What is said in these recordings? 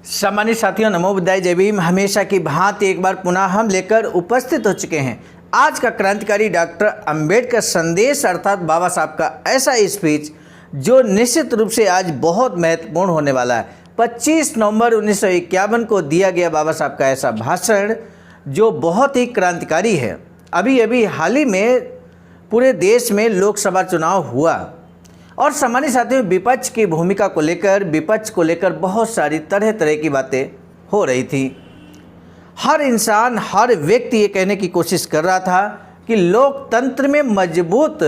सम्मानित साथियों, नमो बुद्धाय, जय भीम। हमेशा की भांति एक बार पुनः हम लेकर उपस्थित हो चुके हैं आज का क्रांतिकारी डॉक्टर अंबेडकर संदेश अर्थात बाबा साहब का ऐसा स्पीच जो निश्चित रूप से आज बहुत महत्वपूर्ण होने वाला है। 25 नवंबर 1951 को दिया गया बाबा साहब का ऐसा भाषण जो बहुत ही क्रांतिकारी है। अभी अभी हाल ही में पूरे देश में लोकसभा चुनाव हुआ और सम्मानित साथियों, विपक्ष की भूमिका को लेकर, विपक्ष को लेकर बहुत सारी तरह तरह की बातें हो रही थी। हर इंसान, हर व्यक्ति ये कहने की कोशिश कर रहा था कि लोकतंत्र में मजबूत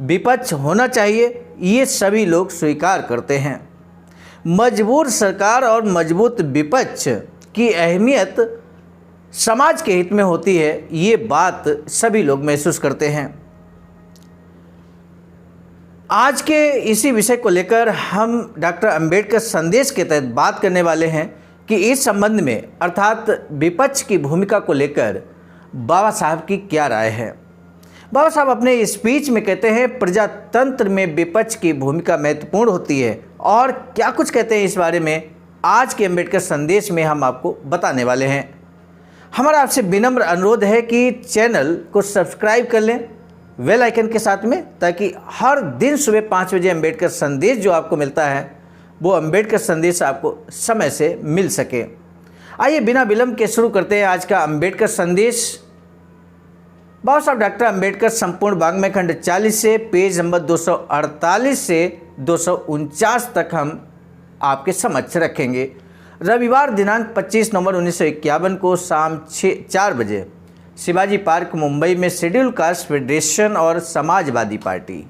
विपक्ष होना चाहिए। ये सभी लोग स्वीकार करते हैं। मजबूत सरकार और मजबूत विपक्ष की अहमियत समाज के हित में होती है, ये बात सभी लोग महसूस करते हैं। आज के इसी विषय को लेकर हम डॉक्टर अंबेडकर संदेश के तहत बात करने वाले हैं कि इस संबंध में अर्थात विपक्ष की भूमिका को लेकर बाबा साहब की क्या राय है। बाबा साहब अपने स्पीच में कहते हैं प्रजातंत्र में विपक्ष की भूमिका महत्वपूर्ण होती है, और क्या कुछ कहते हैं इस बारे में आज के अंबेडकर संदेश में हम आपको बताने वाले हैं। हमारा आपसे विनम्र अनुरोध है कि चैनल को सब्सक्राइब कर लें बेल आइकन के साथ में, ताकि हर दिन सुबह 5 बजे अंबेडकर संदेश जो आपको मिलता है वो अंबेडकर संदेश आपको समय से मिल सके। आइए बिना विलंब के शुरू करते हैं आज का अंबेडकर संदेश। बाबा साहब डॉक्टर अंबेडकर संपूर्ण वाङ्मय खंड 40 से पेज नंबर 248 से 249 तक हम आपके समक्ष रखेंगे। रविवार दिनांक 25 नवंबर 1951 को शाम 4 बजे शिवाजी पार्क मुंबई में शेड्यूल कास्ट फेडरेशन और समाजवादी पार्टी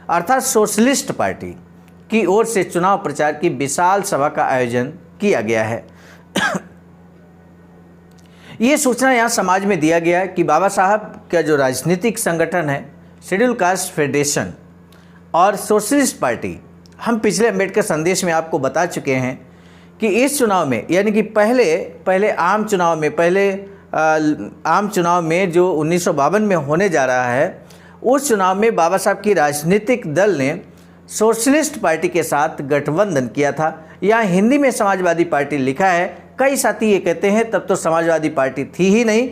अर्थात सोशलिस्ट पार्टी की ओर से चुनाव प्रचार की विशाल सभा का आयोजन किया गया है। ये सूचना यहाँ समाज में दिया गया कि बाबा साहब का जो राजनीतिक संगठन है शेड्यूल कास्ट फेडरेशन और सोशलिस्ट पार्टी, हम पिछले अंबेडकर संदेश में आपको बता चुके हैं कि इस चुनाव में यानी कि पहले आम चुनाव में जो 1952 में होने जा रहा है, उस चुनाव में बाबा साहब की राजनीतिक दल ने सोशलिस्ट पार्टी के साथ गठबंधन किया था। यहाँ हिंदी में समाजवादी पार्टी लिखा है। कई साथी ये कहते हैं तब तो समाजवादी पार्टी थी ही नहीं।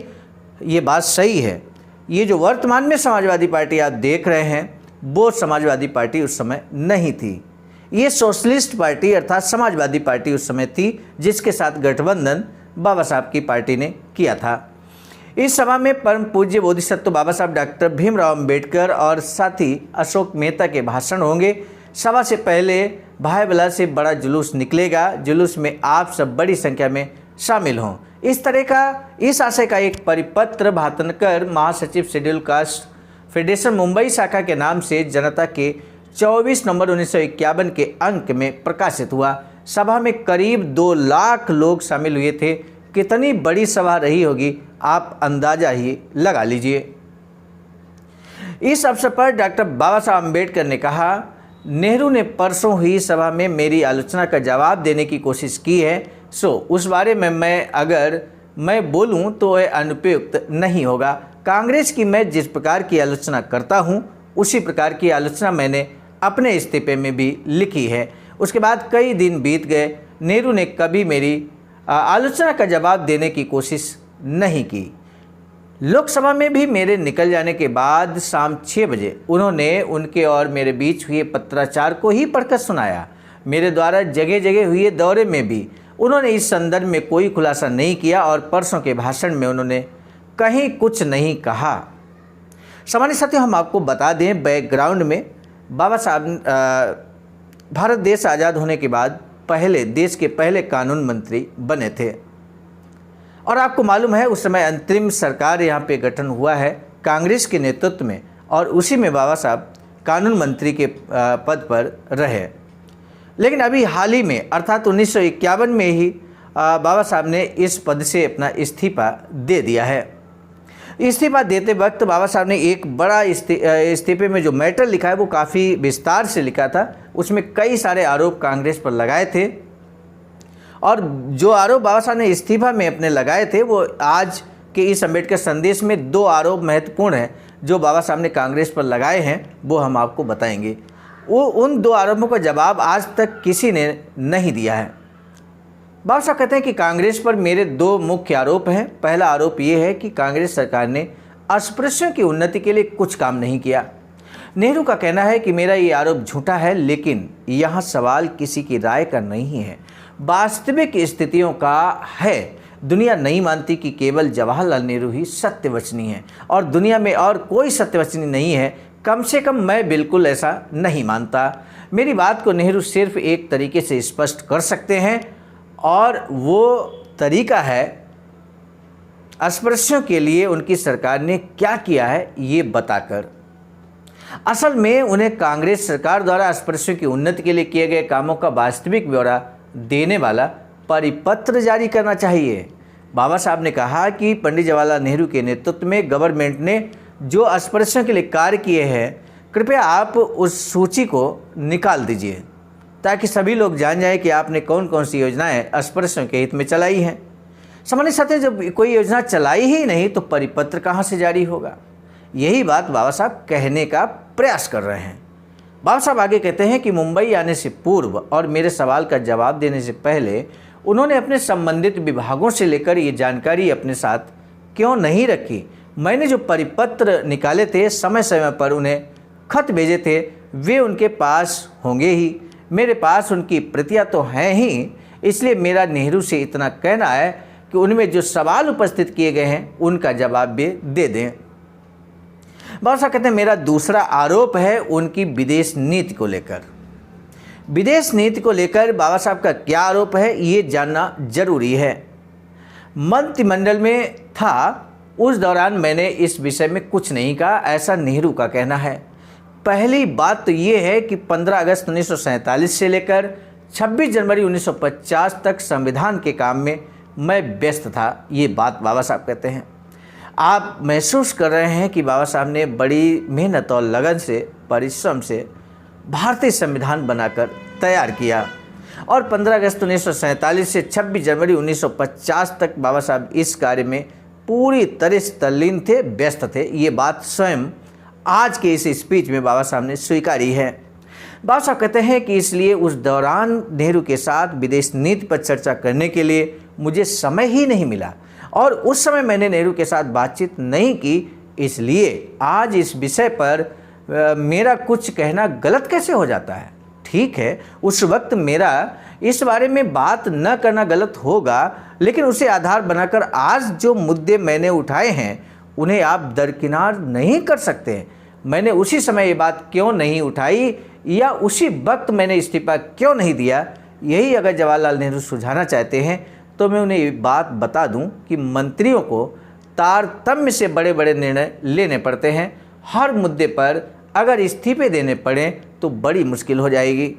ये बात सही है। ये जो वर्तमान में समाजवादी पार्टी आप देख रहे हैं वो समाजवादी पार्टी उस समय नहीं थी। ये सोशलिस्ट पार्टी अर्थात समाजवादी पार्टी उस समय थी, जिसके साथ गठबंधन बाबा साहब की पार्टी ने किया था। इस सभा में परम पूज्य बोधिसत्व बाबा साहब डॉक्टर भीमराव अंबेडकर और साथी अशोक मेहता के भाषण होंगे। सभा से पहले भाईबला से बड़ा जुलूस निकलेगा। जुलूस में आप सब बड़ी संख्या में शामिल हों। इस आशय का एक परिपत्र भातनकर महासचिव शेड्यूल कास्ट फेडरेशन मुंबई शाखा के नाम से जनता के 24 नवंबर 1951 के अंक में प्रकाशित हुआ। सभा में करीब 2 लाख लोग शामिल हुए थे। कितनी बड़ी सभा रही होगी आप अंदाजा ही लगा लीजिए। इस अवसर पर डॉक्टर बाबा साहब अम्बेडकर ने कहा, नेहरू ने परसों हुई सभा में मेरी आलोचना का जवाब देने की कोशिश की है, सो उस बारे में अगर मैं बोलूं तो वह अनुपयुक्त नहीं होगा। कांग्रेस की मैं जिस प्रकार की आलोचना करता हूं उसी प्रकार की आलोचना मैंने अपने इस्तीफे में भी लिखी है। उसके बाद कई दिन बीत गए, नेहरू ने कभी मेरी आलोचना का जवाब देने की कोशिश नहीं की। लोकसभा में भी मेरे निकल जाने के बाद शाम 6 बजे उन्होंने उनके और मेरे बीच हुए पत्राचार को ही पढ़कर सुनाया। मेरे द्वारा जगह जगह हुए दौरे में भी उन्होंने इस संदर्भ में कोई खुलासा नहीं किया और परसों के भाषण में उन्होंने कहीं कुछ नहीं कहा। सामान्य साथियों, हम आपको बता दें बैकग्राउंड में, बाबा साहब भारत देश आज़ाद होने के बाद देश के पहले कानून मंत्री बने थे और आपको मालूम है उस समय अंतरिम सरकार यहाँ पे गठन हुआ है कांग्रेस के नेतृत्व में, और उसी में बाबा साहब कानून मंत्री के पद पर रहे। लेकिन अभी हाल ही में अर्थात 1951 में ही बाबा साहब ने इस पद से अपना इस्तीफा दे दिया है। इस्तीफा देते वक्त बाबा साहब ने एक बड़ा इस्तीफे में जो मैटर लिखा है वो काफ़ी विस्तार से लिखा था। उसमें कई सारे आरोप कांग्रेस पर लगाए थे, और जो आरोप बाबा साहब ने इस्तीफा में अपने लगाए थे वो आज के इस अंबेडकर संदेश में 2 आरोप महत्वपूर्ण हैं जो बाबा साहब ने कांग्रेस पर लगाए हैं, वो हम आपको बताएंगे। उन 2 आरोपों का जवाब आज तक किसी ने नहीं दिया है। बाबा साहब कहते हैं कि कांग्रेस पर मेरे दो मुख्य आरोप हैं। पहला आरोप ये है कि कांग्रेस सरकार ने अस्पृश्यों की उन्नति के लिए कुछ काम नहीं किया। नेहरू का कहना है कि मेरा ये आरोप झूठा है, लेकिन यहाँ सवाल किसी की राय का नहीं है, वास्तविक स्थितियों का है। दुनिया नहीं मानती कि केवल जवाहरलाल नेहरू ही सत्यवचनी हैं और दुनिया में और कोई सत्यवचनी नहीं है। कम से कम मैं बिल्कुल ऐसा नहीं मानता। मेरी बात को नेहरू सिर्फ एक तरीके से स्पष्ट कर सकते हैं और वो तरीका है अस्पृश्यों के लिए उनकी सरकार ने क्या किया है ये बताकर। असल में उन्हें कांग्रेस सरकार द्वारा अस्पृश्यों की उन्नति के लिए किए गए कामों का वास्तविक ब्यौरा देने वाला परिपत्र जारी करना चाहिए। बाबा साहब ने कहा कि पंडित जवाहरलाल नेहरू के नेतृत्व में गवर्नमेंट ने जो अस्पृश्यों के लिए कार्य किए हैं, कृपया आप उस सूची को निकाल दीजिए ताकि सभी लोग जान जाएं कि आपने कौन कौन सी योजनाएं अस्पृश्यों के हित में चलाई हैं। सामान्य साथियों, जब कोई योजना चलाई ही नहीं तो परिपत्र कहाँ से जारी होगा? यही बात बाबा साहब कहने का प्रयास कर रहे हैं। बाबा साहब आगे कहते हैं कि मुंबई आने से पूर्व और मेरे सवाल का जवाब देने से पहले उन्होंने अपने संबंधित विभागों से लेकर ये जानकारी अपने साथ क्यों नहीं रखी? मैंने जो परिपत्र निकाले थे, समय समय पर उन्हें खत भेजे थे, वे उनके पास होंगे ही। मेरे पास उनकी प्रतियां तो हैं ही, इसलिए मेरा नेहरू से इतना कहना है कि उनमें जो सवाल उपस्थित किए गए हैं उनका जवाब भी दे दें। बाबा साहब कहते हैं मेरा दूसरा आरोप है उनकी विदेश नीति को लेकर। विदेश नीति को लेकर बाबा साहब का क्या आरोप है ये जानना जरूरी है। मंत्रिमंडल में था उस दौरान मैंने इस विषय में कुछ नहीं कहा, ऐसा नेहरू का कहना है। पहली बात तो ये है कि 15 अगस्त 1947 से लेकर 26 जनवरी 1950 तक संविधान के काम में मैं व्यस्त था। ये बात बाबा साहब कहते हैं। आप महसूस कर रहे हैं कि बाबा साहब ने बड़ी मेहनत और लगन से, परिश्रम से भारतीय संविधान बनाकर तैयार किया और 15 अगस्त 1947 से 26 जनवरी 1950 तक बाबा साहब इस कार्य में पूरी तरह से तल्लीन थे, व्यस्त थे। ये बात स्वयं आज के इस स्पीच में बाबा साहब ने स्वीकारी है। बाबा साहब कहते हैं कि इसलिए उस दौरान नेहरू के साथ विदेश नीति पर चर्चा करने के लिए मुझे समय ही नहीं मिला और उस समय मैंने नेहरू के साथ बातचीत नहीं की, इसलिए आज इस विषय पर मेरा कुछ कहना गलत कैसे हो जाता है? ठीक है, उस वक्त मेरा इस बारे में बात न करना गलत होगा, लेकिन उसे आधार बनाकर आज जो मुद्दे मैंने उठाए हैं उन्हें आप दरकिनार नहीं कर सकते। मैंने उसी समय ये बात क्यों नहीं उठाई या उसी वक्त मैंने इस्तीफा क्यों नहीं दिया, यही अगर जवाहरलाल नेहरू सुझाना चाहते हैं तो मैं उन्हें ये बात बता दूं कि मंत्रियों को तारतम्य से बड़े बड़े निर्णय लेने पड़ते हैं। हर मुद्दे पर अगर इस्तीफे देने पड़े तो बड़ी मुश्किल हो जाएगी।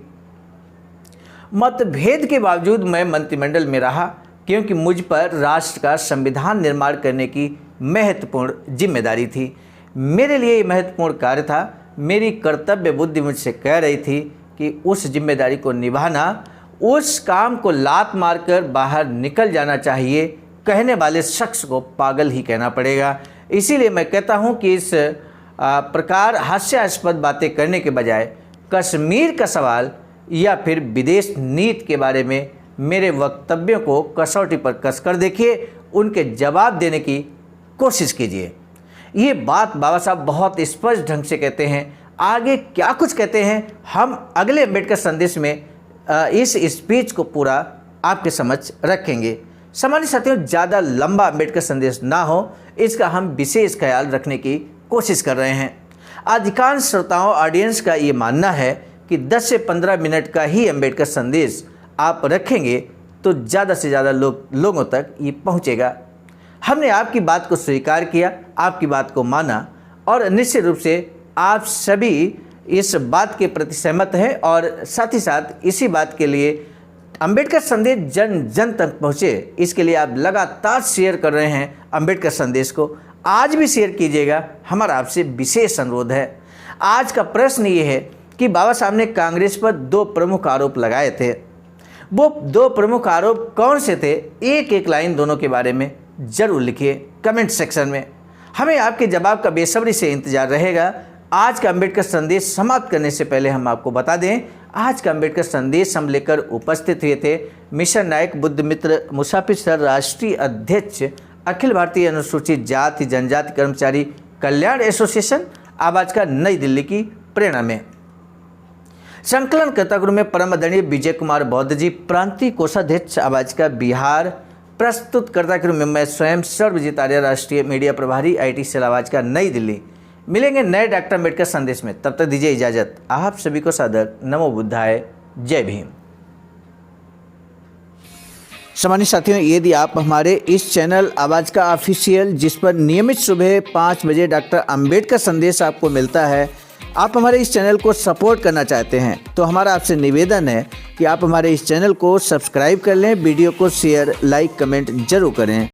मतभेद के बावजूद मैं मंत्रिमंडल में रहा क्योंकि मुझ पर राष्ट्र का संविधान निर्माण करने की महत्वपूर्ण जिम्मेदारी थी। मेरे लिए ये महत्वपूर्ण कार्य था। मेरी कर्तव्य बुद्धि मुझसे कह रही थी कि उस जिम्मेदारी को निभाना, उस काम को लात मारकर बाहर निकल जाना चाहिए। कहने वाले शख्स को पागल ही कहना पड़ेगा। इसीलिए मैं कहता हूँ कि इस प्रकार हास्यास्पद बातें करने के बजाय कश्मीर का सवाल या फिर विदेश नीति के बारे में मेरे वक्तव्यों को कसौटी पर कसकर देखिए, उनके जवाब देने की कोशिश कीजिए। ये बात बाबा साहब बहुत स्पष्ट ढंग से कहते हैं। आगे क्या कुछ कहते हैं हम अगले अम्बेडकर संदेश में इस स्पीच को पूरा आपके समक्ष रखेंगे। सामान्य साथियों, ज़्यादा लंबा अम्बेडकर संदेश ना हो इसका हम विशेष ख्याल रखने की कोशिश कर रहे हैं। अधिकांश श्रोताओं ऑडियंस का ये मानना है कि 10 से 15 मिनट का ही अम्बेडकर संदेश आप रखेंगे तो ज़्यादा से ज़्यादा लोगों तक ये पहुँचेगा। हमने आपकी बात को स्वीकार किया, आपकी बात को माना और निश्चित रूप से आप सभी इस बात के प्रति सहमत हैं और साथ ही साथ इसी बात के लिए अम्बेडकर संदेश जन जन तक पहुँचे, इसके लिए आप लगातार शेयर कर रहे हैं अम्बेडकर संदेश को। आज भी शेयर कीजिएगा, हमारा आपसे विशेष अनुरोध है। आज का प्रश्न ये है कि बाबा साहब ने कांग्रेस पर 2 प्रमुख आरोप लगाए थे। वो 2 प्रमुख आरोप कौन से थे? एक एक लाइन दोनों के बारे में ज़रूर लिखिए कमेंट सेक्शन में। हमें आपके जवाब का बेसब्री से इंतजार रहेगा। आज का अम्बेडकर संदेश समाप्त करने से पहले हम आपको बता दें, आज का अम्बेडकर संदेश हम लेकर उपस्थित हुए थे मिशन नायक बुद्ध मित्र मुसाफिर सर राष्ट्रीय अध्यक्ष अखिल भारतीय अनुसूचित जाति जनजाति कर्मचारी कल्याण एसोसिएशन आवाज का नई दिल्ली की प्रेरणा में। संकलनकर्ता गुरु में परम आदरणीय विजय कुमार बौद्ध जी, प्रांतीय कोषाध्यक्ष आवाज का बिहार। प्रस्तुतकर्ता के रूप में मैं स्वयं सर्वजीत आर्य, राष्ट्रीय मीडिया प्रभारी IT सेल आवाज का नई दिल्ली। मिलेंगे नए डॉक्टर अम्बेडकर संदेश में, तब तक दीजिए इजाजत। आप सभी को सादर नमो बुद्धाय, जय भीम। सम्मानित साथियों, यदि आप हमारे इस चैनल आवाज़ का ऑफिशियल, जिस पर नियमित सुबह 5 बजे डॉक्टर अम्बेडकर संदेश आपको मिलता है, आप हमारे इस चैनल को सपोर्ट करना चाहते हैं तो हमारा आपसे निवेदन है कि आप हमारे इस चैनल को सब्सक्राइब कर लें, वीडियो को शेयर, लाइक, कमेंट जरूर करें।